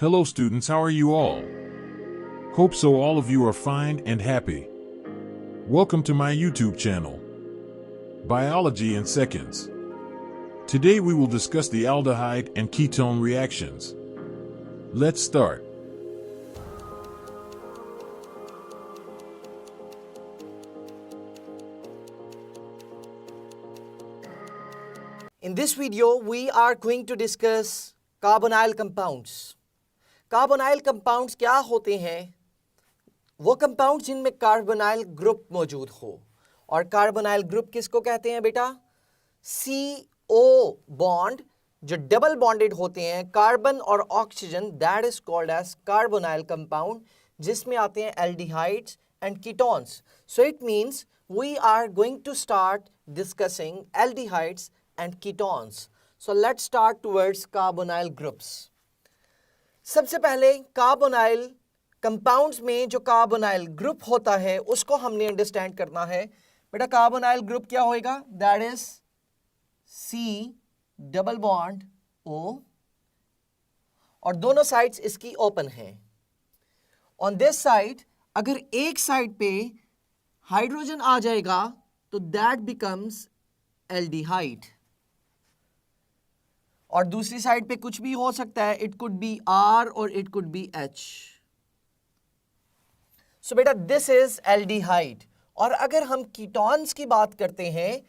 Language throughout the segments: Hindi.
Hello students, how are you all? Hope so all of you are fine and happy. Welcome to my YouTube channel, Biology in Seconds. Today we will discuss the aldehyde and ketone reactions. Let's start. In this video, we are going to discuss carbonyl compounds. Carbonyl compounds क्या होते हैं? वो कंपाउंड जिनमें कार्बोनाइल ग्रुप मौजूद हो। और कार्बोनाइल ग्रुप किसको कहते हैं बेटा? CO बॉन्ड जो डबल बॉन्डेड होते हैं कार्बन और oxygen, that is called as carbonyl compound, जिसमें आते हैं aldehydes and ketones. So it means we are going to start discussing aldehydes and ketones. So let's start towards carbonyl groups. सबसे पहले कार्बोनाइल कंपाउंड्स में जो कार्बोनाइल ग्रुप होता है उसको हमने अंडरस्टैंड करना है. बेटा कार्बोनाइल ग्रुप क्या होएगा? That is C double bond O और दोनों साइड्स इसकी ओपन है. ऑन दिस साइड अगर एक साइड पे हाइड्रोजन आ जाएगा तो दैट बिकम्स एल्डिहाइड, और दूसरी साइड पे कुछ भी हो सकता है. इट कुड बी R और इट कुड बी H. सो बेटा दिस इज एल्डिहाइड. और अगर हम कीटोन्स की बात करते हैं,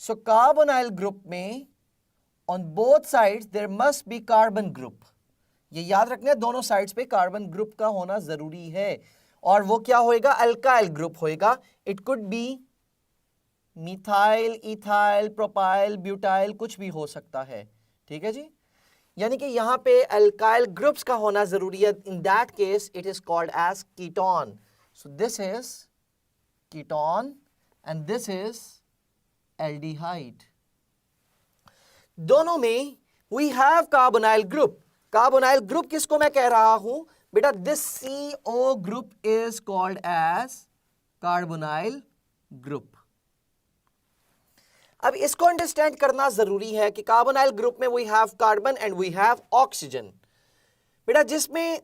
सो कार्बोनाइल ग्रुप में on both sides there must be carbon group. ये याद रखना है, दोनों साइड्स पे कार्बन ग्रुप का होना जरूरी है. और वो क्या होएगा? अल्काइल ग्रुप होएगा. It could be methyl, ethyl, propyl, butyl, कुछ भी हो सकता है. ठीक है जी. यानी कि यहां पे अल्काइल ग्रुप्स का होना जरूरी है. In that case it is called as ketone. So this is ketone and this is aldehyde. दोनों में we have carbonyl group. Carbonyl group किसको मैं कह रहा हूं बेटा? This CO group is called as carbonyl group. अब इसको अंडरस्टैंड करना जरूरी है कि कार्बोनाइल ग्रुप में we have carbon and we have oxygen. बेटा जिसमें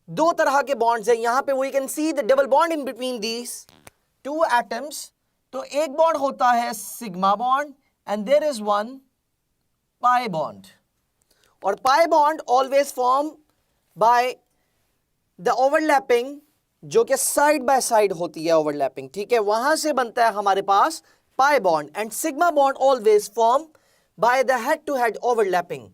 दो तरह के बॉन्ड्स हैं. यहां पे we can C the double bond in between these two atoms. तो एक बॉन्ड होता है sigma bond and there is one pi bond. और pi bond always form by the overlapping, जो कि साइड बाय साइड होती है ओवरलैपिंग. ठीक है, वहां से बनता है हमारे पास pi bond, and sigma bond always form by the head to head overlapping.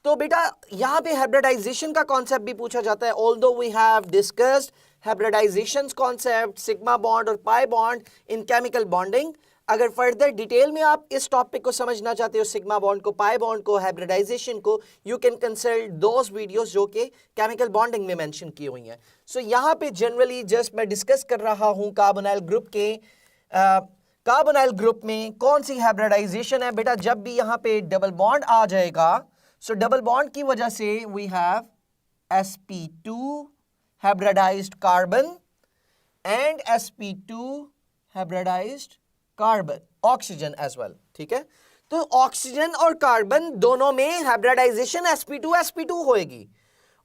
तो बेटा यहां पे hybridization का कॉन्सेप्ट भी पूछा जाता है. although we have discussed hybridization concept, sigma bond और pi bond in chemical bonding, अगर फर्दर डिटेल में आप इस टॉपिक को समझना चाहते हो, सिग्मा बॉन्ड को, पाई बॉन्ड को, हाइब्रिडाइजेशन को, you can consult those videos जो कि केमिकल बॉन्डिंग में मेंशन की हुई हैं. सो यहां पे जनरली जस्ट मैं डिस्कस कर रहा हूं कार्बोनाइल ग्रुप के. कार्बोनाइल ग्रुप में कौन सी हाइब्रिडाइजेशन है बेटा? जब भी यहां पे डबल बॉन्ड आ जाएगा, सो डबल बॉन्ड की वजह से we have sp2 hybridized carbon and sp2 hybridized carbon oxygen as well. ठीक है, तो ऑक्सीजन और कार्बन दोनों में हाइब्रिडाइजेशन sp2 होएगी.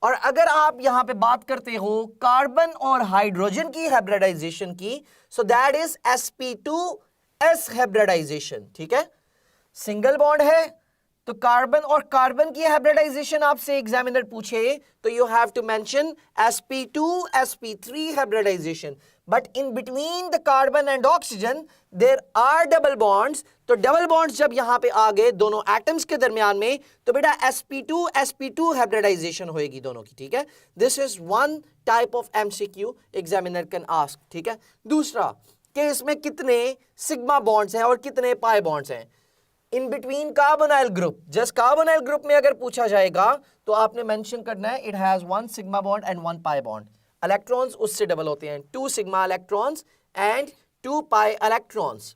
और अगर आप यहां पे बात करते हो कार्बन और हाइड्रोजन की हाइब्रिडाइजेशन की, सो दैट इज sp2s हाइब्रिडाइजेशन. ठीक है, सिंगल बॉन्ड है तो कार्बन और कार्बन की हाइब्रिडाइजेशन आपसे एग्जामिनर पूछे तो you have to mention sp2 sp3 hybridization. But in between the carbon and oxygen there are double bonds. तो डबल बॉन्ड्स जब यहां पे आ गए दोनों एटम्स के दरमियान में, तो बेटा sp2 हाइब्रिडाइजेशन होएगी दोनों की. ठीक है, this is one type of MCQ examiner can ask. ठीक है, दूसरा कि इसमें कितने सिग्मा बॉन्ड्स हैं और कितने पाई बॉन्ड्स हैं in between carbonyl group. Just carbonyl group में अगर पूछा जाएगा तो आपने मेंशन करना है it has one sigma bond and one pi bond. Electrons उससे डबल होते हैं, 2 sigma electrons and 2 pi electrons.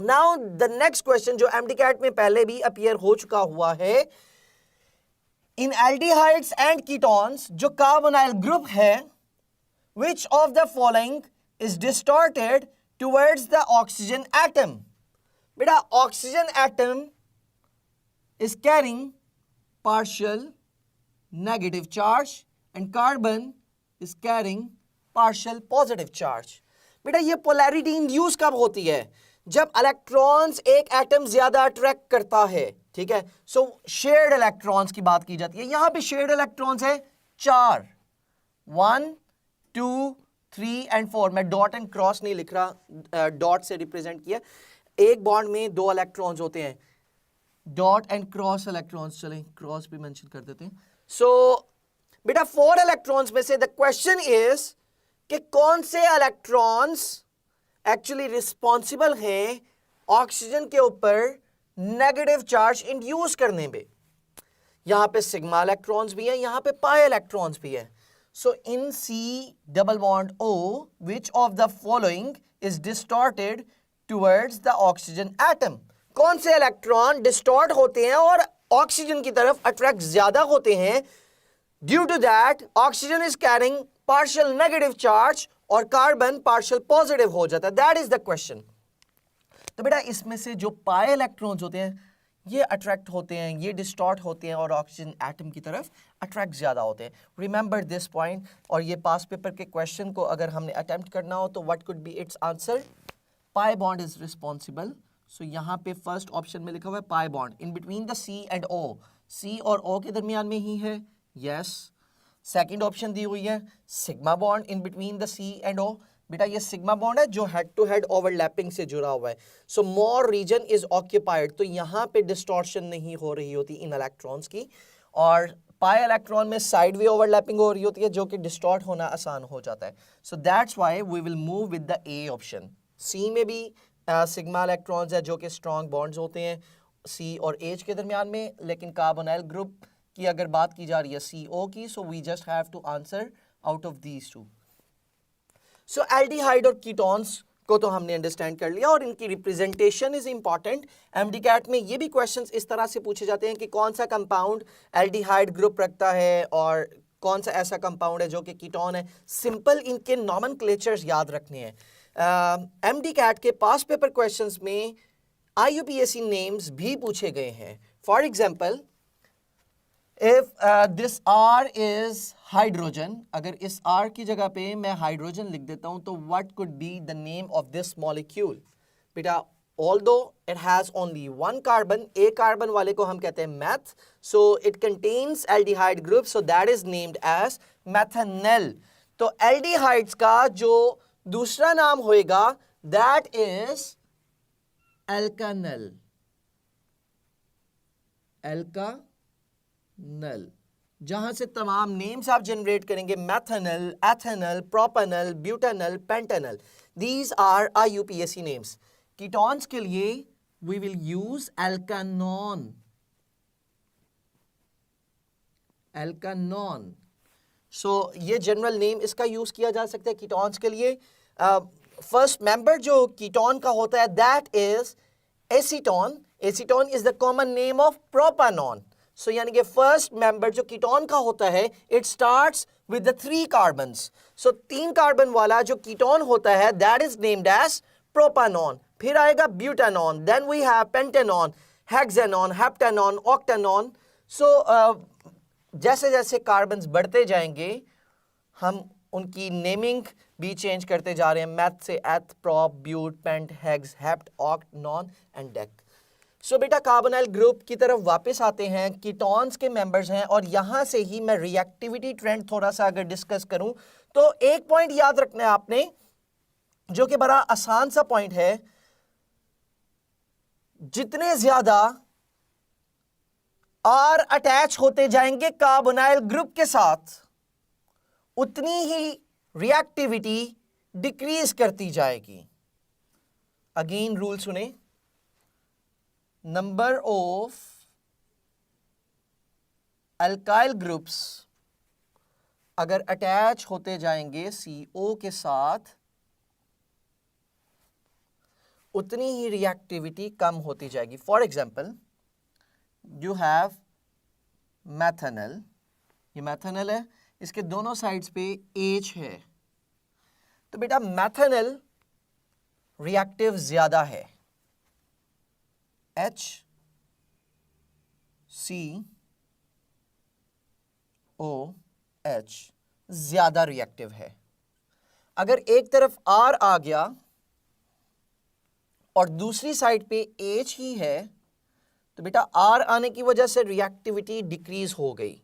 Now the next question जो MDCAT में पहले भी अपीयर हो चुका हुआ है, इन एल्डिहाइड्स एंड कीटोन्स जो कार्बोनाइल ग्रुप है, which of the following is distorted towards the oxygen atom? बेटा oxygen atom is carrying partial negative charge and carbon is carrying partial positive charge. बेटा ये पोलैरिटी इंड्यूस कब होती है? जब इलेक्ट्रॉन्स एक एटम ज्यादा अट्रैक्ट करता है, ठीक है. सो शेयर्ड इलेक्ट्रॉन्स की बात की जाती है. यहां पे शेयर्ड इलेक्ट्रॉन्स है 4, 1, 2, 3 एंड 4. मैं डॉट एंड क्रॉस नहीं लिख रहा, डॉट से रिप्रेजेंट किया. एक बॉन्ड में 2 इलेक्ट्रॉन्स होते हैं. डॉट एंड क्रॉस इलेक्ट्रॉन्स, चलें क्रॉस भी मेंशन कर देते हैं. सो बेटा 4 इलेक्ट्रॉन्स में से द क्वेश्चन इज कि कौन से इलेक्ट्रॉन्स एक्चुअली रिस्पॉन्सिबल हैं ऑक्सीजन के ऊपर नेगेटिव चार्ज इंड्यूस करने में. यहां पे सिग्मा इलेक्ट्रॉन्स भी हैं, यहां पे पाई इलेक्ट्रॉन्स भी हैं. So in C double bond O which of the following is distorted towards the oxygen atom. कौन से इलेक्ट्रॉन डिस्टॉर्ट होते हैं और ऑक्सीजन की तरफ अट्रैक्ट ज्यादा होते हैं? Due to that oxygen is carrying partial negative charge और कार्बन पार्शियल पॉजिटिव हो जाता है. That is the question. तो बेटा इसमें से जो पाई इलेक्ट्रॉन्स होते हैं ये अट्रैक्ट होते हैं, ये डिस्टॉर्ट होते हैं और ऑक्सीजन एटम की तरफ अट्रैक्ट ज्यादा होते हैं. Remember this point. और ये पास पेपर के क्वेश्चन को अगर हमने अटेम्प्ट करना हो तो what could be its answer? Pi bond is responsible. So यहां पे फर्स्ट ऑप्शन में लिखा हुआ है pi bond in between the C and O. C और ओ के दरमियान में ही है. यस. सेकंड ऑप्शन दी हुई है sigma bond in between the C and O. बेटा ये सिग्मा बॉन्ड है जो हेड टू हेड ओवरलैपिंग से जुड़ा हुआ है. सो मोर रीजन इज ऑक्यूपाइड. तो यहां पे डिस्टॉर्शन नहीं हो रही होती इन इलेक्ट्रॉन्स की. और पाई इलेक्ट्रॉन में साइड वे ओवरलैपिंग हो रही होती है जो कि डिस्टॉर्ट होना आसान हो जाता है. So that's why we will move with the A option. C में भी सिग्मा इलेक्ट्रॉन्स है जो कि स्ट्रॉन्ग बॉन्ड्स होते हैं सी और एच के दरमियान में. लेकिन कार्बोनाइल ग्रुप की अगर बात की जा रही है CO की, so we just have to answer out of these two. So aldehyde और कीटोन्स को तो हमने अंडरस्टैंड कर लिया और इनकी रिप्रेजेंटेशन इज इंपॉर्टेंट. एमडीकैट में ये भी क्वेश्चंस इस तरह से पूछे जाते हैं कि कौन सा कंपाउंड एल्डिहाइड ग्रुप रखता है और कौन सा ऐसा कंपाउंड है जो कि कीटोन है. सिंपल इनके नॉमेनक्लेचर्स याद रखने हैं. एमडीकैट के पास पेपर क्वेश्चंस में IUPAC नेम्स भी पूछे गए हैं. For example if this R is hydrogen, अगर इस R की जगह पे मैं हाइड्रोजन लिख देता हूं तो what could be the name of this molecule? बेटा although it has only one carbon, एक कार्बन वाले को हम कहते हैं meth, so it contains aldehyde group, so that is named as methanol. तो aldehydes का जो दूसरा नाम होएगा that is alkanol. नल. जहां से तमाम नेम्स आप जनरेट करेंगे methanal, ethanal, propanal, butanal, pentanal. These are IUPAC names. Ketones के लिए we will use alkanone. Alkanone. So ये जनरल नेम इसका यूज किया जा सकता है कीटोन्स के लिए. फर्स्ट मेंबर जो कीटोन का होता है that is acetone. Acetone is the common name of propanone. So यानी कि फर्स्ट मेंबर जो कीटोन का होता है it starts with the 3 carbons. So 3 carbon वाला जो कीटोन होता है that is named as propanone. फिर आएगा butanone, then we have pentanone, hexanone, heptanone, octanone. So जैसे जैसे कार्बन्स बढ़ते जाएंगे हम उनकी नेमिंग भी चेंज करते जा रहे हैं. मैथ से eth, prop, but, pent, hex, hept, oct, non and dec. So बेटा कार्बोनाइल ग्रुप की तरफ वापस आते हैं. कीटोन्स के मेंबर्स हैं और यहां से ही मैं रिएक्टिविटी ट्रेंड थोड़ा सा अगर डिस्कस करूं तो एक पॉइंट याद रखना है आपने जो कि बड़ा आसान सा पॉइंट है. जितने ज्यादा R अटैच होते जाएंगे कार्बोनाइल ग्रुप के साथ उतनी ही रिएक्टिविटी डिक्रीज करती जाएगी. अगेन रूल सुने. नंबर ऑफ अल्काइल ग्रुप्स अगर अटैच होते जाएंगे CO के साथ उतनी ही रिएक्टिविटी कम होती जाएगी. For example you have methanal. ये मैथनल है, इसके दोनों साइड्स पे H है. तो बेटा मैथनल रिएक्टिव ज्यादा है. HCO H ज्यादा रिएक्टिव है। अगर एक तरफ R आ गया और दूसरी साइड पे H ही है तो बेटा R आने की वजह से रिएक्टिविटी डिक्रीज हो गई।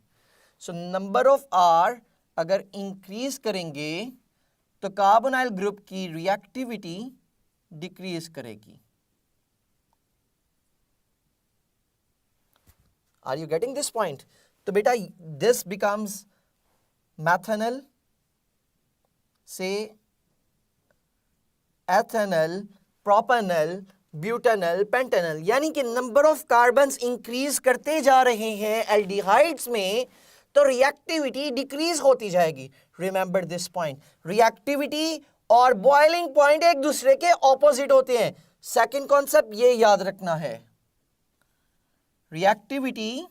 सो नंबर ऑफ R अगर इंक्रीज करेंगे तो कार्बोनाइल ग्रुप की रिएक्टिविटी डिक्रीज करेगी। Are you getting this point? तो बेटा दिस बिकम्स मैथेनल से एथेनल, प्रोपेनल, ब्यूटेनल, पेंटेनल, यानी कि नंबर ऑफ कार्बन्स इंक्रीज करते जा रहे हैं एल्डिहाइड्स में तो रिएक्टिविटी डिक्रीज होती जाएगी। रिमेंबर दिस पॉइंट, रिएक्टिविटी और बॉइलिंग पॉइंट एक दूसरे के ऑपोजिट होते हैं। सेकंड कॉन्सेप्ट ये याद रखना है, रिएक्टिविटी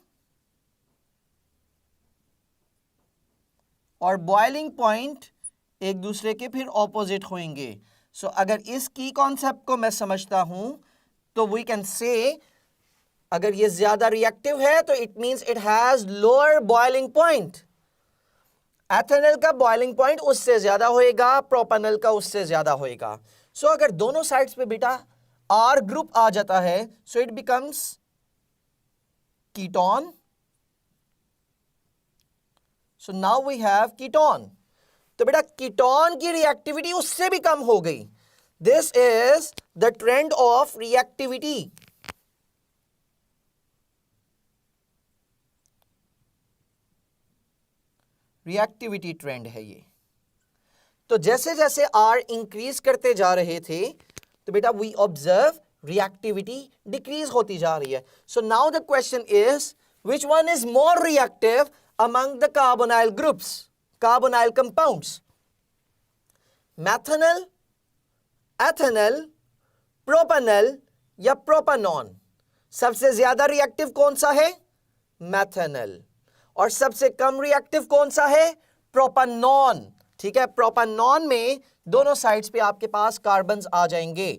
और बॉइलिंग पॉइंट एक दूसरे के फिर ऑपोजिट होंगे। सो अगर इस की कॉन्सेप्ट को मैं समझता हूं तो वी कैन से अगर ये ज्यादा रिएक्टिव है तो it means it has lower boiling point. Ethanal का बॉइलिंग पॉइंट उससे ज्यादा होएगा, प्रोपेनल का उससे ज्यादा होएगा। सो अगर दोनों साइड्स पे बेटा आर ग्रुप आ जाता है so it becomes ketone. So now we have ketone. तो बेटा कीटोन की रिएक्टिविटी उससे भी कम हो गई। This is the trend of reactivity. Reactivity trend है ये। तो जैसे जैसे आर इंक्रीज करते जा रहे थे तो बेटा वी ऑब्जर्व रिएक्टिविटी डिक्रीज होती जा रही है। So now the question is which one is more reactive among the carbonyl groups, carbonyl compounds? Methanal, ethanal, propanal या प्रोपेनॉन? सबसे ज्यादा रिएक्टिव कौन सा है? मैथेनल। और सबसे कम रिएक्टिव कौन सा है? प्रोपेनॉन। ठीक है, प्रोपेनॉन में दोनों साइड्स पे आपके पास कार्बन्स आ जाएंगे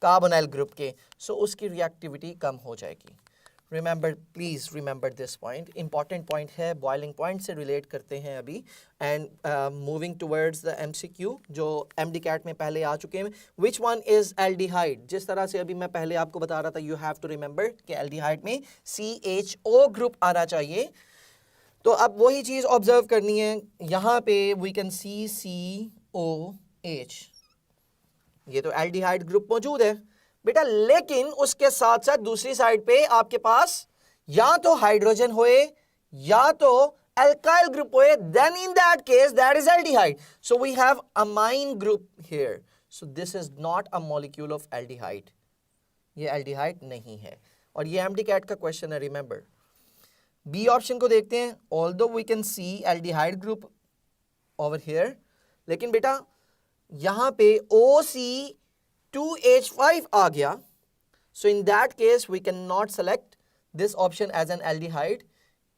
कार्बोनाइल ग्रुप के, सो उसकी रिएक्टिविटी कम हो जाएगी। Remember, please remember this point, important point है, बॉइलिंग पॉइंट से रिलेट करते हैं अभी। And moving towards the MCQ जो एमडीकैट में पहले आ चुके हैं। Which one is aldehyde? जिस तरह से अभी मैं पहले आपको बता रहा था, यू हैव टू रिमेंबर कि एल्डिहाइड में CHO ग्रुप आना चाहिए। तो अब वही चीज ऑब्जर्व करनी है। यहां पे वी कैन सी COH, ये तो एल्डिहाइड ग्रुप मौजूद है बेटा, लेकिन उसके साथ साथ दूसरी साइड पे आपके पास या तो हाइड्रोजन होए या तो अल्काइल ग्रुप होए, then in that case that is aldehyde. So we have amine group here, so this is not a molecule of aldehyde, ये एल्डिहाइड नहीं है। और ये एमडीकैट का क्वेश्चन है, रिमेंबर। बी ऑप्शन को देखते हैं। Although we can see aldehyde group over here, लेकिन बेटा यहां पे OC2H5 आ गया, so in that case we can not select this option as an aldehyde,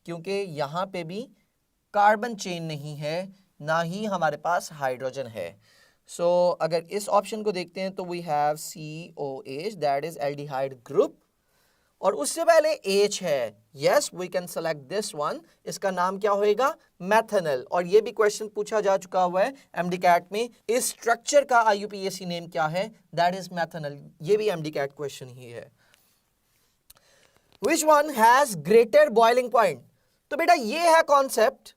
क्योंकि यहां पे भी कार्बन चेन नहीं है, ना ही हमारे पास हाइड्रोजन है। सो अगर इस ऑप्शन को देखते हैं तो we have COH, that is aldehyde group, और उससे पहले H है। Yes, we can select this one. इसका नाम क्या होएगा? मैथेनल। और ये भी क्वेश्चन पूछा जा चुका हुआ है एमडीकैट में, इस स्ट्रक्चर का IUPAC नेम क्या है? That is methanal. ये भी एमडीकैट क्वेश्चन ही है। Which one has greater boiling point? तो बेटा ये है कॉन्सेप्ट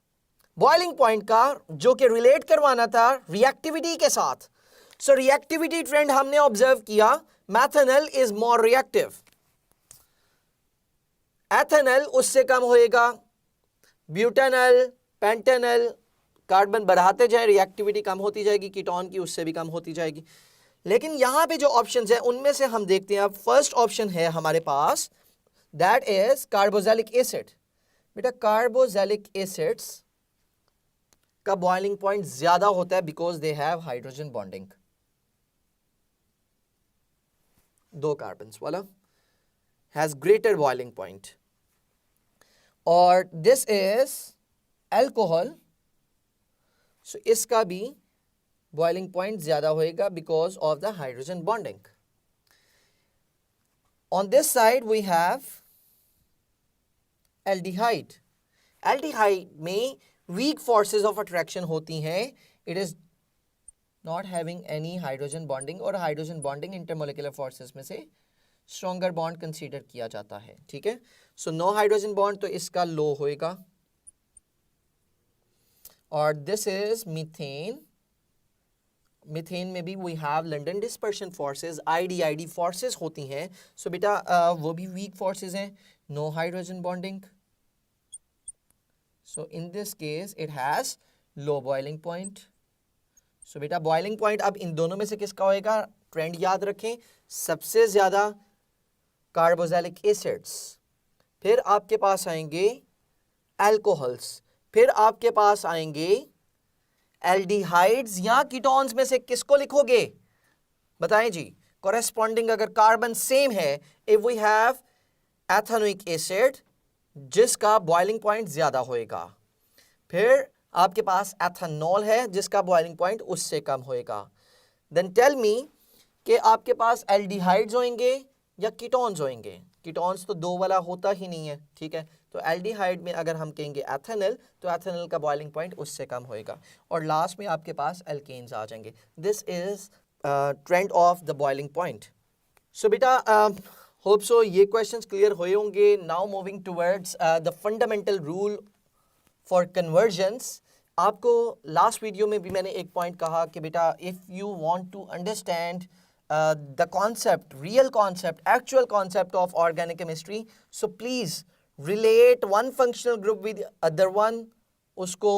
बॉइलिंग पॉइंट का, जो कि रिलेट करवाना था रिएक्टिविटी के साथ। सो रिएक्टिविटी ट्रेंड हमने ऑब्जर्व किया, मैथेनल इज मोर रिएक्टिव, एथेनल उससे कम होएगा, ब्यूटेनल, पेंटेनल, कार्बन बढ़ाते जाए रिएक्टिविटी कम होती जाएगी, कीटोन की उससे भी कम होती जाएगी। लेकिन यहां पे जो ऑप्शंस हैं उनमें से हम देखते हैं, अब फर्स्ट ऑप्शन है हमारे पास, दैट इज कार्बोक्सिलिक एसिड। बेटा कार्बोक्सिलिक एसिड्स का बॉइलिंग पॉइंट ज्यादा होता है because they have hydrogen bonding, दो कार्बन वाला, हैज ग्रेटर बॉइलिंग पॉइंट। और दिस इज अल्कोहल, सो इसका भी बॉइलिंग पॉइंट ज्यादा होएगा because of the hydrogen bonding. On this side we have aldehyde. Aldehyde में वीक फोर्सेस ऑफ अट्रैक्शन होती हैं, it is not having any hydrogen bonding, और हाइड्रोजन बॉन्डिंग इंटरमोलिकुलर फोर्सेस में से स्ट्रॉन्गर बॉन्ड कंसीडर किया जाता है, ठीक है। सो नो हाइड्रोजन बॉन्ड, तो इसका लो होएगा। और दिस इज मीथेन। मीथेन में भी we have London dispersion forces, ID forces होती हैं। सो बेटा वो भी वीक फोर्सेस हैं, no hydrogen bonding. So in this case it has low boiling point. So बेटा बॉइलिंग पॉइंट अब इन दोनों में से किसका होएगा? ट्रेंड याद रखें, सबसे ज्यादा कार्बोक्सिलिक एसिड्स, फिर आपके पास आएंगे अल्कोहल्स, फिर आपके पास आएंगे एल्डिहाइड्स या कीटोन्स में से किसको लिखोगे? बताएं जी। कॉरेस्पॉन्डिंग अगर कार्बन सेम है, if we have ethanoic acid जिसका बॉइलिंग पॉइंट ज्यादा होएगा, फिर आपके पास एथेनॉल है जिसका बॉइलिंग पॉइंट उससे कम होएगा। देन टेल मी कि आपके पास एल्डिहाइड्स होंगे या कीटोन्स होंगे? कीटोन्स तो दो वाला होता ही नहीं है, ठीक है। तो एल्डिहाइड में अगर हम कहेंगे एथेनॉल, तो एथेनॉल का बॉइलिंग पॉइंट उससे कम होएगा। और लास्ट में आपके पास एल्केन्स आ जाएंगे। This is trend of the boiling point. So बेटा होप सो ये क्वेश्चंस क्लियर हुए होंगे। Now moving towards the fundamental rule for conversions. आपको लास्ट वीडियो में भी मैंने एक पॉइंट कहा कि बेटा if you want to understand the concept, real concept, actual concept of organic chemistry, so please relate one functional group with other one, उसको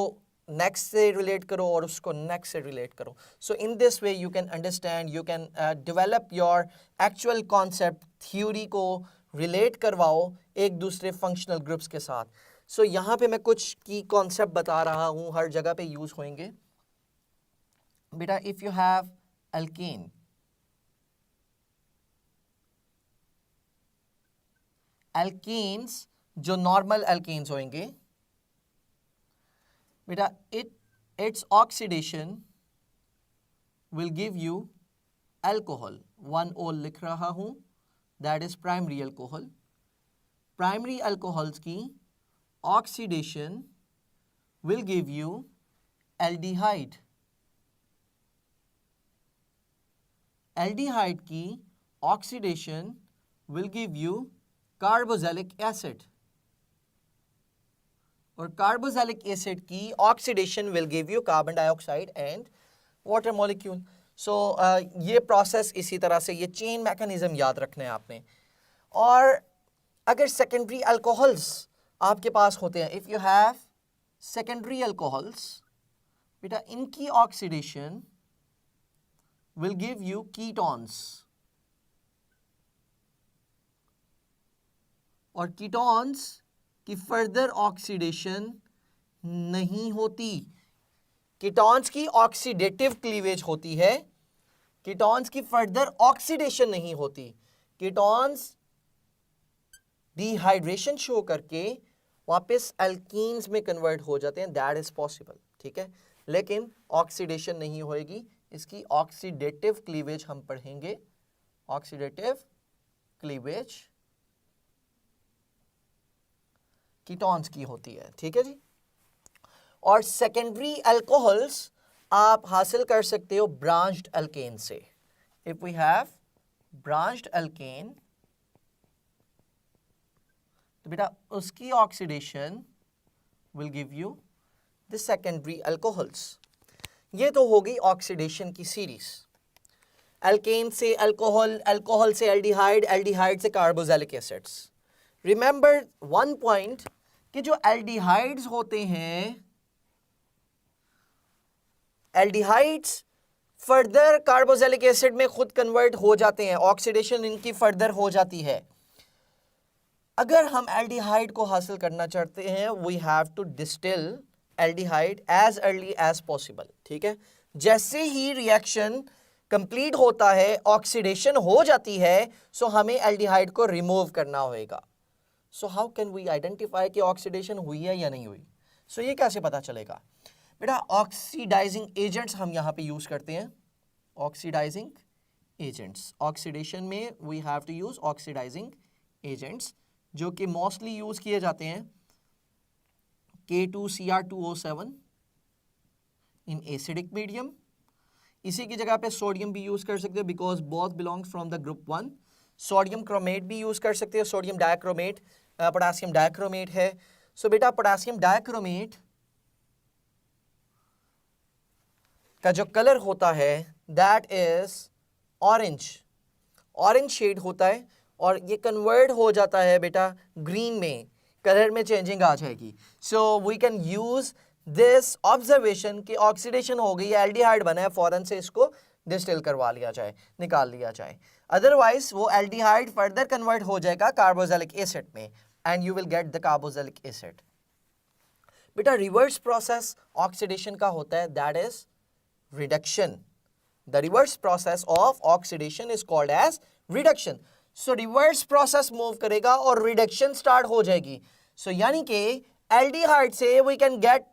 next से relate करो और उसको next से relate करो. So in this way you can understand, you can develop your actual concept, theory को relate करवाओ एक दूसरे functional groups के साथ. So यहाँ पे मैं कुछ की concept बता रहा हूँ, हर जगह पे use होंगे. बेटा if you have alkane, alkanes जो नॉर्मल एल्केन्स होंगे बेटा, its oxidation will give you alcohol. 1 O लिख रहा हूं, that is primary alcohol. Primary alcohols की oxidation will give you aldehyde. Aldehyde की oxidation will give you carboxylic acid, और कार्बोक्सिलिक एसिड की oxidation will give you carbon dioxide and water molecule. So ये प्रोसेस इसी तरह से, ये चेन मैकेनिज्म याद रखना है आपने। और अगर सेकेंडरी अल्कोहल्स आपके पास होते हैं, if you have secondary alcohols, बेटा इनकी oxidation will give you ketones, और कीटोन्स की फर्दर ऑक्सीडेशन नहीं होती। कीटोन्स की ऑक्सीडेटिव क्लीवेज होती है, कीटोन्स की फर्दर ऑक्सीडेशन नहीं होती। कीटोन्स डिहाइड्रेशन शो करके वापस एल्कीन्स में कन्वर्ट हो जाते हैं, दैट इज पॉसिबल, ठीक है। लेकिन ऑक्सीडेशन नहीं होएगी, इसकी ऑक्सीडेटिव क्लीवेज हम पढ़ेंगे। ऑक्सीडेटिव क्लीवेज कीटोन्स की होती है, ठीक है जी। और सेकेंडरी अल्कोहल्स आप हासिल कर सकते हो ब्रांच्ड अल्केन से। If we have branched alkane, तो बेटा उसकी oxidation will give you the secondary alcohols. ये तो हो गई ऑक्सीडेशन की सीरीज। अल्केन से अल्कोहल, अल्कोहल से एल्डिहाइड, एल्डिहाइड से carboxylic acids. Remember one point कि जो एल्डिहाइड्स होते हैं, एल्डिहाइड्स फर्दर कार्बोक्सिलिक एसिड में खुद कन्वर्ट हो जाते हैं, ऑक्सीडेशन इनकी फर्दर हो जाती है। अगर हम एल्डिहाइड को हासिल करना चाहते हैं, we have to distil aldehyde as early as possible, ठीक है। जैसे ही रिएक्शन कंप्लीट होता है, ऑक्सीडेशन हो जाती है, सो हमें एल्डिहाइड को रिमूव करना होगा। So how can we identify कि ऑक्सीडेशन हुई है या नहीं हुई? सो ये कैसे पता चलेगा? बेटा ऑक्सीडाइजिंग एजेंट्स हम यहाँ पे यूज करते हैं। ऑक्सीडाइजिंग एजेंट्स, ऑक्सीडेशन में we have to use oxidizing agents, जो कि मोस्टली यूज किए जाते हैं K2Cr2O7 इन एसिडिक मीडियम। इसी की जगह पे सोडियम भी यूज कर सकते हो because both belongs from the group 1। Sodium chromate भी यूज कर सकते हो, सोडियम डाइक्रोमेट, पोटेशियम डाइक्रोमेट है। सो बेटा पोटेशियम डाइक्रोमेट का जो कलर होता है that is orange, orange shade होता है और ये कन्वर्ट हो जाता है बेटा ग्रीन में, कलर में चेंजिंग आ जाएगी। So we can use this observation कि ऑक्सीडेशन हो गई, एल्डिहाइड बना है, फौरन से इसको डिस्टिल करवा लिया जाए, निकाल लिया जाए। अदरवाइज वो एल्डिहाइड फर्दर कन्वर्ट हो जाएगा कार्बोक्सिलिक एसिड में and you will get the carboxylic acid. बेटा रिवर्स प्रोसेस ऑक्सीडेशन का होता है that is reduction. The reverse process of oxidation is called as reduction. So reverse process move करेगा और रिडक्शन स्टार्ट हो जाएगी। सो यानी कि एल्डिहाइड से we can get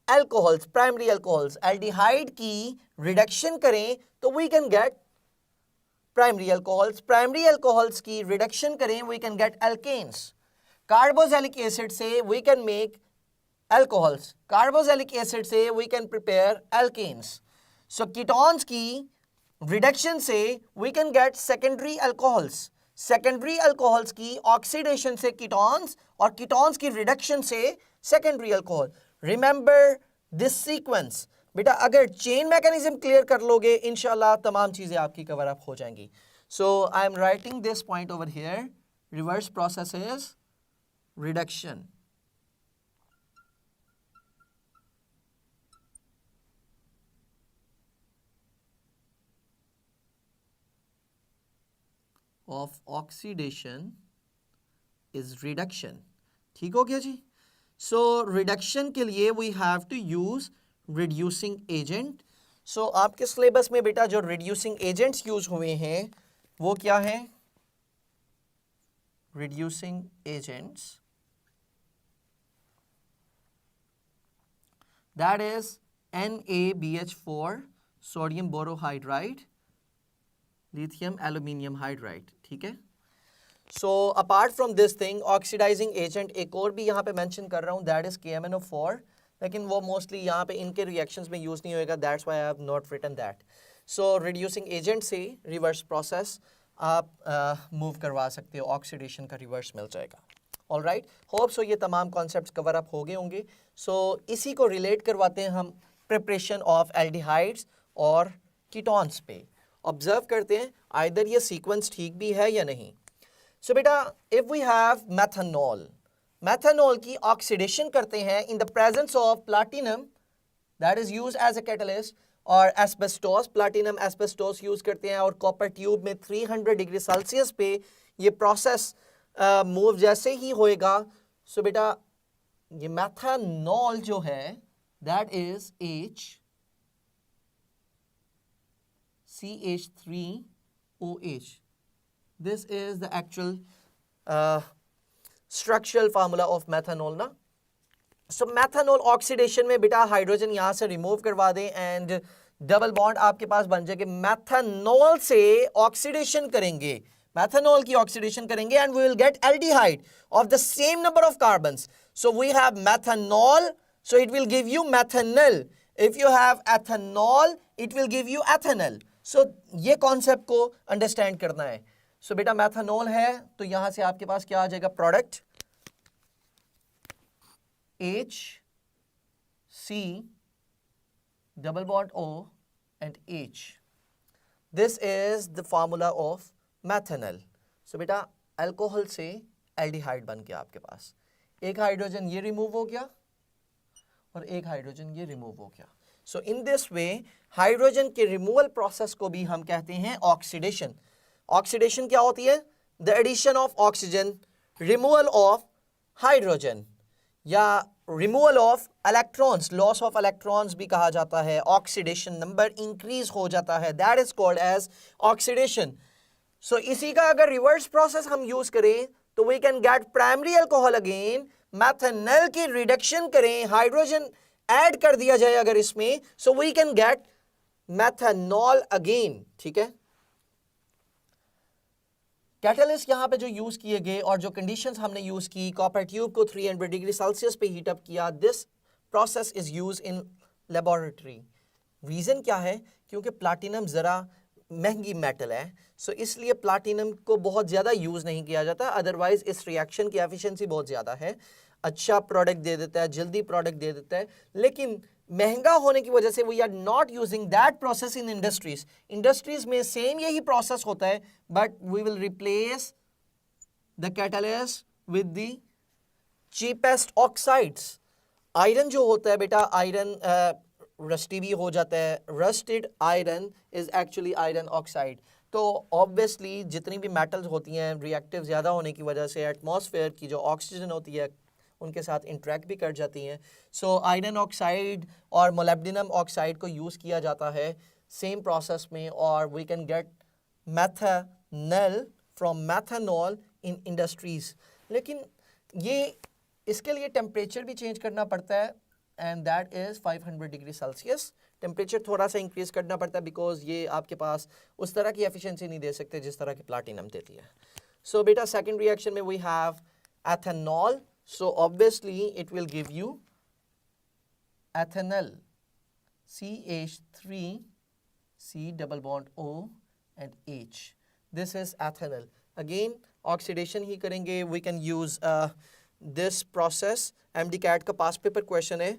alcohols, primary alcohols. Aldehyde की रिडक्शन करें तो we can get primary alcohols, primary alcohols की रिडक्शन करें we can get alkanes. Carboxylic acid से we can make alcohols, carboxylic acid से we can prepare alkanes. So ketones की रिडक्शन से we can get secondary alcohols, secondary alcohols की ऑक्सीडेशन से कीटोन्स और कीटोन्स की रिडक्शन से secondary alcohol. Remember this sequence. बेटा अगर चेन मैकेनिज्म क्लियर कर लोगे इंशाल्लाह तमाम चीजें आपकी कवर अप हो जाएंगी। So I am writing this point over here, reverse process is reduction. Of oxidation is reduction. ठीक हो गया जी। सो रिडक्शन के लिए we have to use reducing agent. So आपके सिलेबस में बेटा जो रिड्यूसिंग एजेंट्स यूज हुए हैं वो क्या है? Reducing agents that is NaBH4 sodium borohydride, lithium aluminium hydride. ठीक है। So apart from this thing oxidizing agent एक और भी यहाँ पे मेंशन कर रहा हूँ दैट इज KMnO4, लेकिन वो मोस्टली यहाँ पे इनके रिएक्शंस में यूज नहीं होएगा, that's why I have not written that. So reducing agent से रिवर्स प्रोसेस आप मूव करवा सकते हो, ऑक्सीडेशन का रिवर्स मिल जाएगा। ऑलराइट, होप सो ये तमाम कॉन्सेप्ट्स कवर अप हो गए होंगे। सो इसी को रिलेट करवाते हैं हम प्रिपरेशन ऑफ एल्डिहाइड्स और कीटोन्स पे। ऑब्जर्व करते हैं आइदर ये सीक्वेंस ठीक भी है या नहीं। सो बेटा if we have methanol, methanol की ऑक्सीडेशन करते हैं in the presence of platinum that is used as a catalyst, और एस्बेस्टोस, प्लैटिनम एस्बेस्टोस यूज करते हैं, और कॉपर ट्यूब में 300 डिग्री सेल्सियस पे ये प्रोसेस मूव जैसे ही होएगा। सो बेटा ये मेथनॉल जो है that is CH3OH. This is the actual structural formula of methanol ना। So methanol ऑक्सीडेशन में बेटा हाइड्रोजन यहां से रिमूव करवा दें एंड डबल बॉन्ड आपके पास बन जाएगा। मेथनॉल से ऑक्सीडेशन करेंगे, मेथनॉल की ऑक्सीडेशन करेंगे and we will get aldehyde of the same number of carbons. So we have methanol, so it will give you methanol. If you have ethanol, it will give you ethanol. So ये कॉन्सेप्ट को अंडरस्टैंड करना है। सो बेटा मेथनॉल है तो यहां से आपके पास क्या आ जाएगा? Product HC double bond O and H. This is the formula of methanol. सो बेटा अल्कोहल से एल्डिहाइड बन गया आपके पास, एक हाइड्रोजन ये रिमूव हो गया और एक हाइड्रोजन ये रिमूव हो गया। So in this way hydrogen के रिमूवल प्रोसेस को भी हम कहते हैं ऑक्सीडेशन। ऑक्सीडेशन क्या होती है? The addition of oxygen, removal of hydrogen या removal of electrons, loss of electrons भी कहा जाता है। ऑक्सीडेशन नंबर इंक्रीज हो जाता है, that is called as oxidation. So इसी का अगर रिवर्स प्रोसेस हम यूज करें तो we can get primary alcohol again, methanol की रिडक्शन करें, हाइड्रोजन ऐड कर दिया जाए अगर इसमें, so we can get methanol again. ठीक है। कैटलिस्ट यहाँ पे जो यूज किए गए और जो कंडीशंस हमने यूज की, कॉपर ट्यूब को 300 डिग्री सेल्सियस पे हीट अप किया, this process is use in laboratory. Reason क्या है? क्योंकि प्लैटिनम जरा महंगी मेटल है, सो इसलिए प्लैटिनम को बहुत ज़्यादा यूज़ नहीं किया जाता। अदरवाइज इस रिएक्शन की एफिशिएंसी बहुत ज़्यादा है, अच्छा प्रोडक्ट दे देता है, जल्दी प्रोडक्ट दे देता है, लेकिन महंगा होने की वजह से we are not using that process in industries. Industries में सेम यही प्रोसेस होता है, but we will replace the catalyst with the cheapest oxides. Iron जो होता है बेटा, आयरन रस्टी भी हो जाता है, rusted iron is actually iron oxide. तो ऑब्वियसली जितनी भी मेटल्स होती हैं, रिएक्टिव ज़्यादा होने की वजह से एटमॉस्फेयर की जो ऑक्सीजन होती है उनके साथ इंटरेक्ट भी कर जाती हैं। सो आयरन ऑक्साइड और मोलिब्डेनम ऑक्साइड को यूज़ किया जाता है सेम प्रोसेस में, और we can get methanol from methanol in industries. लेकिन ये इसके लिए टेम्परेचर भी चेंज करना पड़ता है, and that is 500 degree Celsius. Temperature थोड़ा सा इंक्रीज करना पड़ता है बिकॉज ये आपके पास उस तरह की एफिशिएंसी नहीं दे सकते जिस तरह की प्लैटिनम देती है। सो बेटा सेकंड रिएक्शन में we have ethanol, so obviously it will give you ethanol, CH3 C double bond O and H. This is ethanol. Again oxidation ही करेंगे। We can use this process. MDCAT का पास पेपर क्वेश्चन है,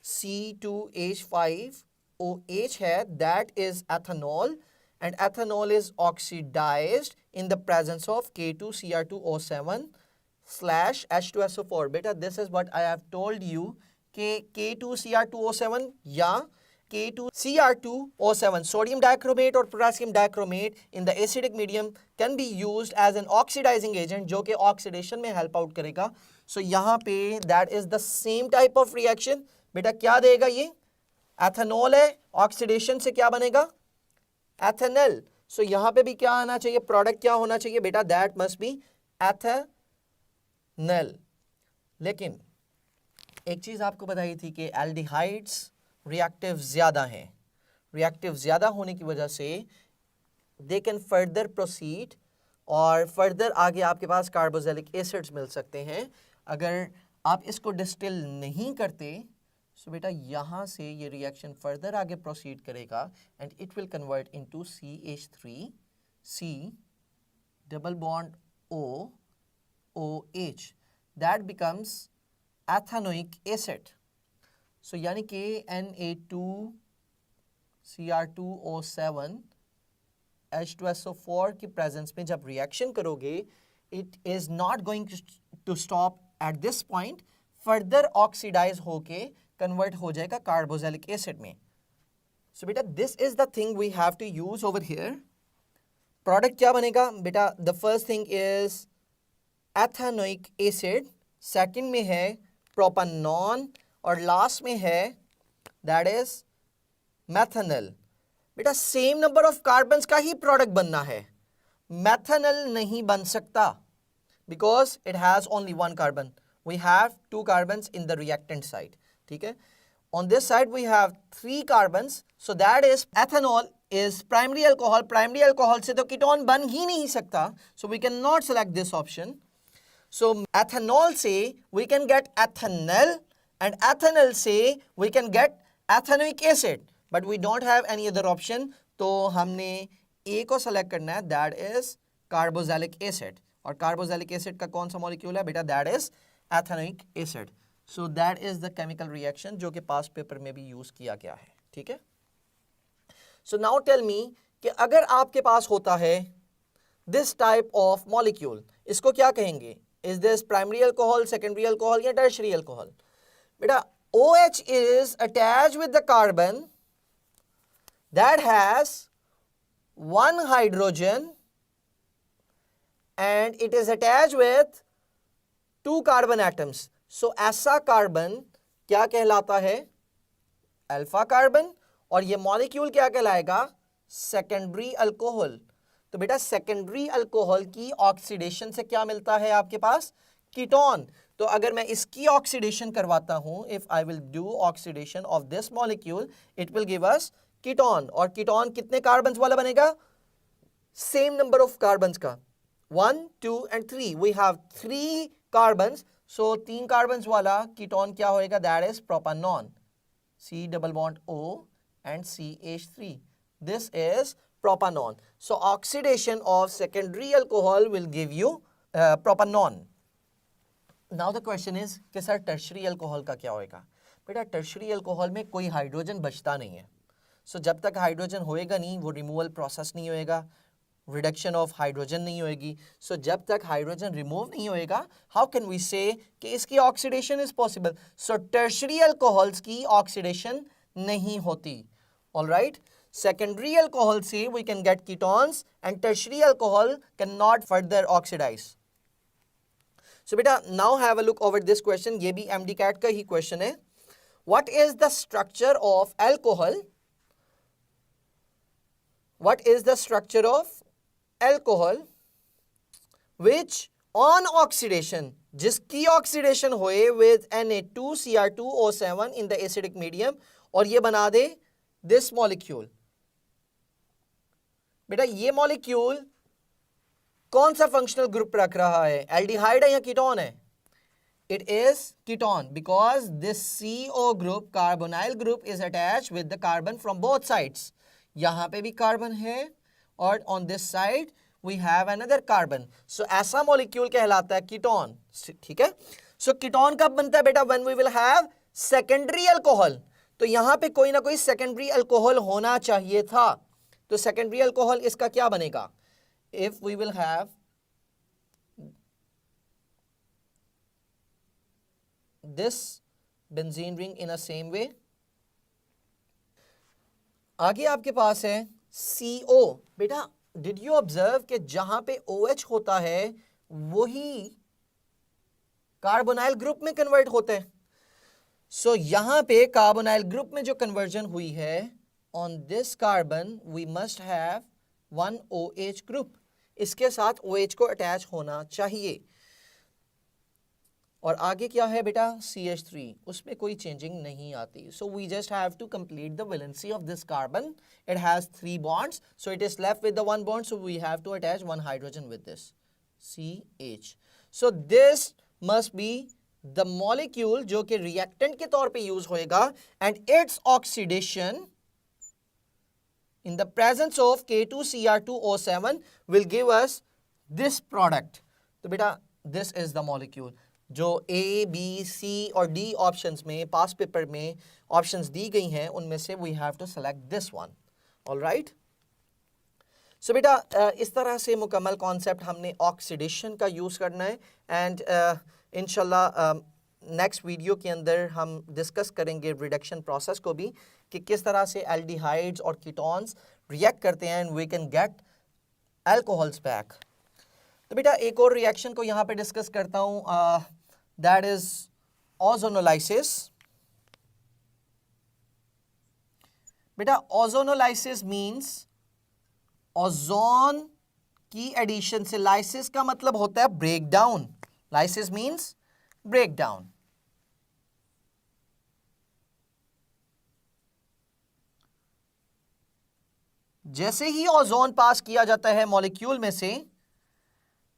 C2H5OH है, that is ethanol, and ethanol is oxidized in the presence of K2Cr2O7/H2SO4। बेटा this is what I have told you कि K2Cr2O7 या K2Cr2O7, sodium dichromate और potassium dichromate in the acidic medium can be used as an oxidizing agent, जो कि oxidation में help out करेगा। So यहाँ पे that is the same type of reaction। बेटा क्या देगा ये? एथेनॉल है, ऑक्सीडेशन से क्या बनेगा? एथेनॉल। So यहाँ पे भी क्या आना चाहिए? प्रोडक्ट क्या होना चाहिए बेटा? that must be ethanol. लेकिन एक चीज आपको बताई थी कि एल्डिहाइड्स रिएक्टिव ज़्यादा हैं। रिएक्टिव ज़्यादा होने की वजह से दे कैन फर्दर प्रोसीड, और फर्दर आगे आपके पास कार्बोक्सिलिक एसिड्स मिल सकते हैं अगर आप इसको डिस्टिल नहीं करते। सो बेटा यहाँ से ये रिएक्शन फर्दर आगे प्रोसीड करेगा and it will convert into CH3C double bond OH, that becomes ethanoic acid. So यानी कि Na2Cr2O7 H2SO4 की प्रेजेंस में जब रिएक्शन करोगे, it is not going to stop at this point, further oxidize होके कन्वर्ट हो जाएगा कार्बोक्सिलिक एसिड में। सो बेटा this is the thing we have to use over here. Product क्या बनेगा बेटा? The first thing is ethanoic acid, second में है प्रोपेनॉन, और लास्ट में है दैट इज मेथनॉल। बेटा सेम नंबर ऑफ कार्बन्स का ही प्रोडक्ट बनना है, मेथनॉल नहीं बन सकता because it has only one carbon. We have 2 carbons in the reactant side, ठीक है। On this side we have 3 carbons, so that is ethanol is primary alcohol. Primary alcohol से तो कीटोन बन ही नहीं सकता, so we can not select this option. So ethanol से we can get ethanol, and ethanol से we can get ethanoic acid, but we don't have any other option। तो हमने A को select करना है, that is carboxylic acid, और carboxylic acid का कौन सा molecule है बेटा? that is ethanoic acid। so that is the chemical reaction जो कि past paper में भी use किया गया है, ठीक है। so now tell me कि अगर आपके पास होता है this type of molecule, इसको क्या कहेंगे? is this primary alcohol, secondary alcohol या tertiary alcohol? बेटा OH is attached with the carbon that has 1 hydrogen and it is attached with 2 carbon atoms। so ऐसा कार्बन क्या कहलाता है? अल्फा कार्बन, और ये मॉलिक्यूल क्या कहलाएगा? Secondary alcohol. तो बेटा सेकेंडरी अल्कोहल की ऑक्सीडेशन से क्या मिलता है आपके पास? कीटोन। तो अगर मैं इसकी ऑक्सीडेशन करवाता हूं, if I will do oxidation of this molecule, it will give us ketone, और कीटोन कितने कार्बन्स वाला बनेगा? सेम नंबर ऑफ कार्बन्स का। 1, 2 and 3. We have 3 carbons. So 3 carbons वाला कीटोन क्या होएगा? That is propanone. C double bond O and CH3. This is propanone. So oxidation of secondary alcohol will give you propanone. Now the question is कि सर टर्शरी अल्कोहल का क्या होएगा? बेटा टर्शरी अल्कोहल में कोई हाइड्रोजन बचता नहीं है. सो जब तक हाइड्रोजन होएगा नहीं वो रिमूवल प्रोसेस नहीं होएगा, रिडक्शन ऑफ हाइड्रोजन नहीं होएगी. सो जब तक हाइड्रोजन रिमूव नहीं होएगा, हाउ कैन वी से कि इसकी oxidation is possible? So tertiary alcohols की ऑक्सीडेशन नहीं होती. ऑलराइट, सेकेंडरी अल्कोहल से we can get ketones and tertiary alcohol can not further oxidise. So बेटा now have a look over this question. ये भी एमडी कैट का ही क्वेश्चन है. What is the structure of alcohol? What is the structure of alcohol which on oxidation, जिसकी oxidation होए with Na2Cr2O7 in the acidic medium और ये बना दे this molecule. बेटा ये molecule कौन सा functional group रख रहा है? aldehyde है या ketone है? It is ketone because this CO group, carbonyl group is attached with the carbon from both sides. यहां पे भी कार्बन है और on this side we have another carbon. So ऐसा मॉलिक्यूल कहलाता है कीटोन. ठीक है. सो कीटोन कब बनता है बेटा? When we will have secondary alcohol. तो यहां पे कोई ना कोई सेकेंडरी अल्कोहल होना चाहिए था. तो सेकेंडरी अल्कोहल इसका क्या बनेगा? If we will have this benzene ring in a same way. आगे आपके पास है CO. बेटा डिड यू ऑब्जर्व कि जहां पे OH होता है वही कार्बोनाइल ग्रुप में कन्वर्ट होते हैं. सो यहां पे कार्बोनाइल ग्रुप में जो कन्वर्जन हुई है, on this carbon we must have 1 OH group. इसके साथ OH को अटैच होना चाहिए. और आगे क्या है बेटा? CH3. उसमें कोई चेंजिंग नहीं आती. So we just have to complete the valency of this carbon. It has 3 bonds, so it is left with the 1 bond. So we have to attach 1 hydrogen with this CH. So this must be the molecule जो कि रिएक्टेंट के तौर पे यूज होएगा and it's oxidation in the presence of K2Cr2O7 will give us this product. तो बेटा this is the molecule. जो A, B, C और D ऑप्शंस में पास पेपर में ऑप्शंस दी गई हैं उनमें से we have to select this one. All right? So बेटा इस तरह से मुकम्मल कॉन्सेप्ट हमने ऑक्सीडेशन का यूज़ करना है एंड इंशाल्लाह नेक्स्ट वीडियो के अंदर हम डिस्कस करेंगे रिडक्शन प्रोसेस को भी कि किस तरह से एल्डिहाइड्स और कीटोन्स रिएक्ट करते हैं and we can get alcohols back. तो बेटा एक और रिएक्शन को यहाँ पे डिस्कस करता हूँ. That is ozonolysis. बेटा ओजोनोलाइसिस मीन्स ओजोन की एडिशन से. लाइसिस का मतलब होता है break down. Lysis means break down. जैसे ही ओजोन पास किया जाता है मॉलिक्यूल में से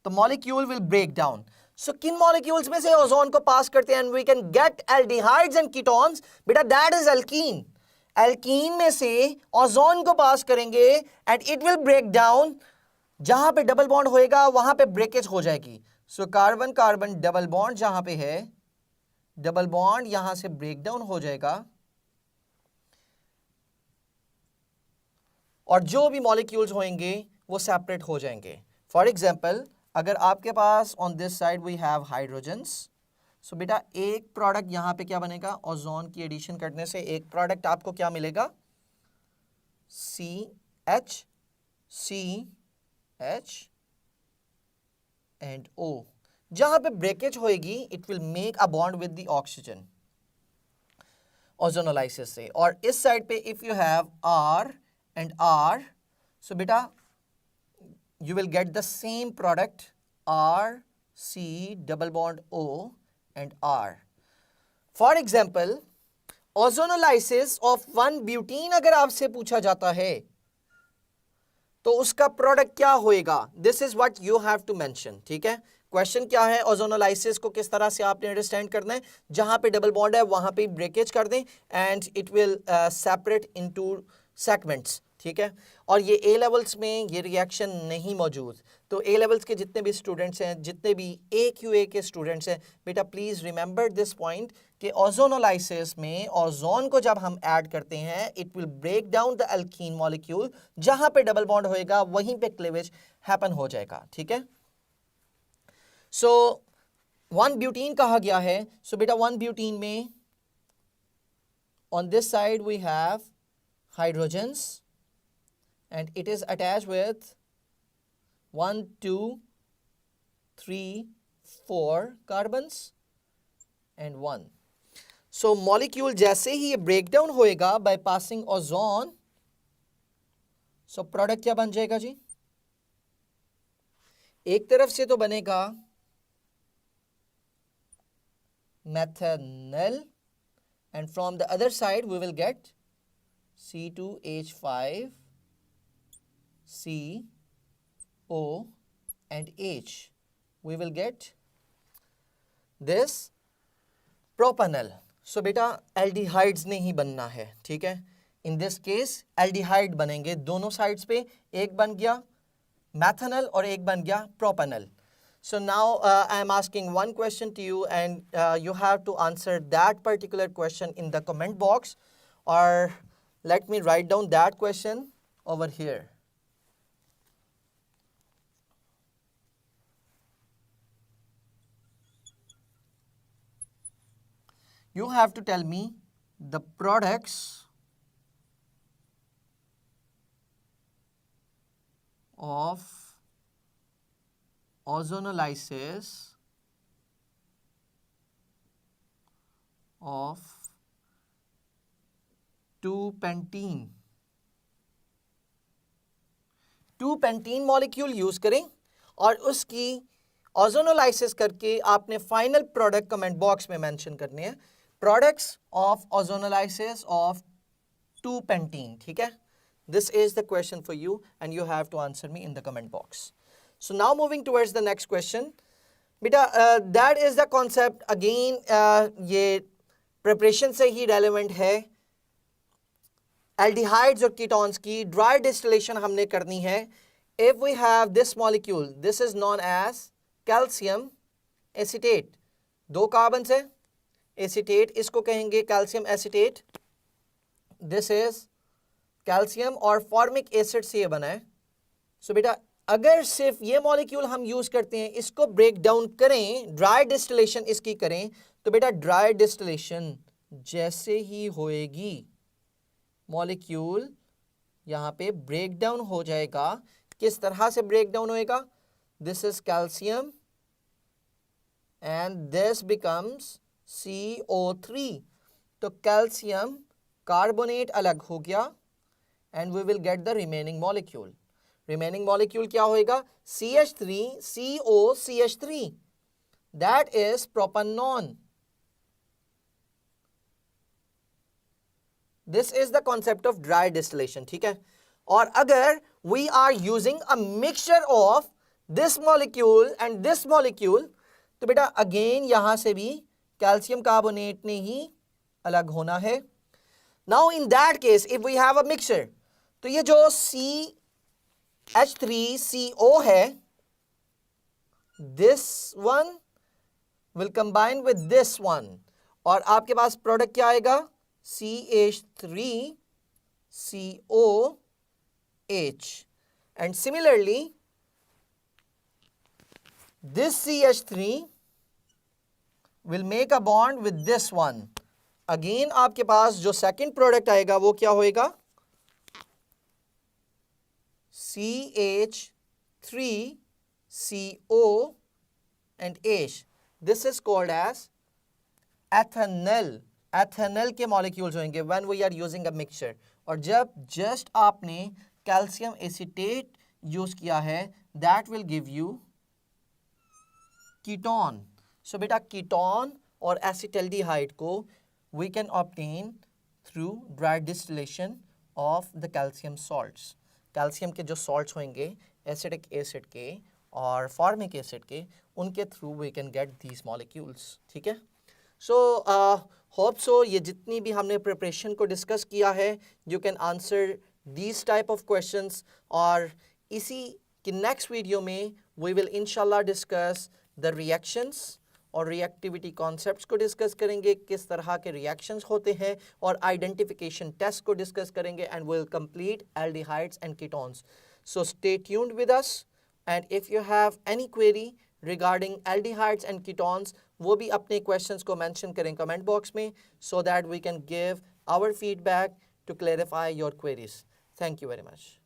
तो molecule will break down. So किन मॉलिक्यूल्स में से ओजोन को पास करते हैं and we can get aldehydes and ketones? बेटा दैट इज एल्कीन. एल्कीन में से ओजोन को पास करेंगे and it will break down. जहां पे डबल बॉन्ड होएगा वहां पे ब्रेकेज हो जाएगी. So carbon carbon double bond जहां पे है, डबल बॉन्ड यहां से ब्रेक डाउन हो जाएगा और जो भी मॉलिक्यूल्स होंगे वो सेपरेट हो जाएंगे. फॉर एग्जाम्पल अगर आपके पास on this side we have hydrogens. So बेटा एक प्रोडक्ट यहां पे क्या बनेगा? ओजोन की एडिशन करने से एक प्रोडक्ट आपको क्या मिलेगा? CH and O. जहां पे ब्रेकेज होएगी it will make a bond with the oxygen ozonolysis से. और इस साइड पे if you have R and R, so beta you will get the same product R C double bond O and R. For example, ozonolysis of 1 butene अगर आपसे पूछा जाता है तो उसका प्रोडक्ट क्या होएगा, this is what you have to mention, ठीक है। क्वेश्चन क्या है, ओजोनोलाइसिस को किस तरह से आपने अंडरस्टैंड करना है, जहां पे डबल बॉन्ड है वहां पे ब्रेकेज कर दें and it will separate into segments, ठीक है। और ये ए लेवल्स में ये रिएक्शन नहीं मौजूद, तो ए लेवल्स के जितने भी स्टूडेंट्स हैं, जितने भी ए क्यू ए के स्टूडेंट्स हैं, बेटा प्लीज रिमेंबर दिस पॉइंट कि ओजोनोलाइसिस में ओजोन को जब हम ऐड करते हैं it will break down the alkene molecule, जहां पे डबल बॉन्ड होएगा वहीं पे क्लीवेज हैपन हो जाएगा, ठीक है। सो 1 ब्यूटीन कहा गया है, सो बेटा 1 ब्यूटीन में on this side we have hydrogens and it is attached with 1 2 3 4 carbons and 1. So molecule जैसे ही ये ब्रेक डाउन होएगा by passing ozone, so product क्या बन जाएगा जी, एक तरफ से तो बनेगा methanol and from the other side we will get C2H5 CO and H, we will get this propanol. So बेटा एल्डिहाइड्स नहीं बनना है, ठीक है। इन दिस केस एल्डिहाइड बनेंगे दोनों साइड्स पे, एक बन गया मैथनल और एक बन गया propanal. So now I am asking one question to you, and you have to answer that particular question in the comment box, or let me write down that question over here. You have to tell me the products of ozonolysis of 2-pentene. 2-pentene molecule use करें और उसकी ओजोनोलाइसिस करके आपने फाइनल प्रोडक्ट कमेंट बॉक्स में मेंशन करने हैं. Products of ozonolysis of 2-pentene. ठीक है, this is the question for you and you have to answer me in the comment box. So now moving towards the next question. बेटा that is the concept again. ये preparation से ही relevant है. Aldehydes और ketones की dry distillation हमने करनी है. If we have this molecule, this is known as calcium acetate. 2 carbon है, acetate इसको कहेंगे calcium acetate. This is calcium और फॉर्मिक एसिड से ये बना है. सो बेटा अगर सिर्फ ये मॉलिक्यूल हम यूज करते हैं, इसको ब्रेक डाउन करें, ड्राई डिस्टिलेशन इसकी करें, तो बेटा ड्राई डिस्टिलेशन जैसे ही होएगी मॉलिक्यूल यहाँ पे ब्रेक डाउन हो जाएगा. किस तरह से ब्रेक डाउन होएगा? This is calcium and this becomes CO3. तो कैल्शियम कार्बोनेट अलग हो गया and we will get the remaining molecule. Remaining molecule क्या होएगा? CH3COCH3. That is propanone. This is the concept of dry distillation. ठीक है. और अगर we are using a mixture of this molecule and this molecule, तो बेटा again यहाँ से भी कैल्शियम कार्बोनेट ने ही अलग होना है. Now in that case, if we have a mixture, तो ये जो CH3CO है, this one will combine with this one, और आपके पास प्रोडक्ट क्या आएगा? CH3COH. and similarly this CH3 will make a bond with this one. again आपके पास जो सेकंड प्रोडक्ट आएगा वो क्या होएगा? CH3CO and H. This is called as ethanol. ethanol के मॉलिक्यूल्स होंगे when we are using a mixture. और जब जस्ट आपने कैल्शियम एसीटेट यूज किया है, that will give you ketone. So बेटा कीटोन और एसिटल्डिहाइड को we can obtain through dry distillation of the calcium salts. Calcium के जो सॉल्ट्स होंगे एसिडिक एसिड के और फॉर्मिक एसिड के, उनके through we can get these molecules. ठीक है. सो होप सो ये जितनी भी हमने प्रिपरेशन को डिस्कस किया है, you can answer these type of questions. और इसी कि नेक्स्ट वीडियो में वी विल इंशाल्लाह डिस्कस द रिएक्शंस और रिएक्टिविटी कॉन्सेप्ट्स को डिस्कस करेंगे, किस तरह के रिएक्शंस होते हैं, और आइडेंटिफिकेशन टेस्ट को डिस्कस करेंगे, and will complete aldehydes and ketones. So stay tuned with us, and if you have any query regarding aldehydes and ketones, वो भी अपने क्वेश्चंस को मेंशन करें कमेंट बॉक्स में, so that we can give our feedback to clarify your queries. Thank you very much.